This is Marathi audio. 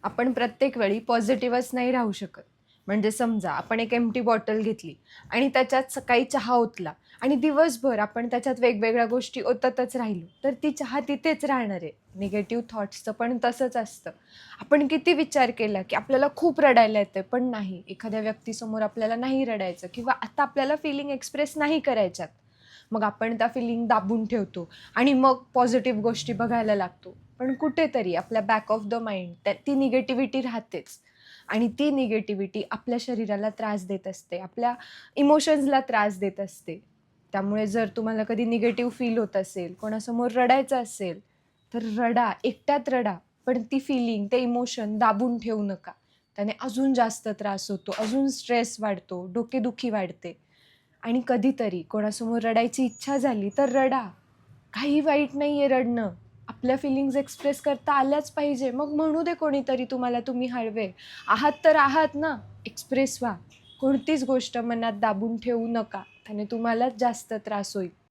आपण प्रत्येक वेळी पॉझिटिव्हच नाही राहू शकत. म्हणजे समजा आपण एक एम्प्टी बॉटल घेतली आणि त्याच्यात सकाळी चहा ओतला आणि दिवसभर आपण त्याच्यात वेगवेगळ्या गोष्टी ओततच राहिलो, तर ती चहा तिथेच राहणार आहे. निगेटिव्ह थॉट्सचं पण तसंच असतं. आपण किती विचार केला, की आपल्याला खूप रडायला येतंय, पण नाही. एखाद्या व्यक्तीसमोर आपल्याला नाही रडायचं किंवा आता आपल्याला फीलिंग एक्सप्रेस नाही करायच्यात. मग आपण त्या फीलिंग दाबून ठेवतो आणि मग पॉझिटिव्ह गोष्टी बघायला लागतो. पण कुठेतरी आपल्या बॅक ऑफ द माइंड ती निगेटिव्हिटी राहतेच आणि ती निगेटिव्हिटी आपल्या शरीराला त्रास देत असते, आपल्या इमोशन्सला त्रास देत असते. त्यामुळे जर तुम्हाला कधी निगेटिव्ह फील होत असेल, कोणासमोर रडायचं असेल, तर रडा, एकट्यात रडा. पण ती फीलिंग, ते इमोशन दाबून ठेवू नका. त्याने अजून जास्त त्रास होतो, अजून स्ट्रेस वाढतो, डोकेदुखी वाढते. आणि कधीतरी कोणासमोर रडायची इच्छा झाली तर रडा. काही वाईट नाहीये रडणं. आपल्या फीलिंग्ज एक्सप्रेस करता आल्याच पाहिजे. मग म्हणू दे कोणीतरी तुम्हाला तुम्ही हळवे. आहात तर आहात ना, एक्सप्रेस व्हा. कोणतीच गोष्ट मनात दाबून ठेवू नका. त्याने तुम्हालाच जास्त त्रास होईल.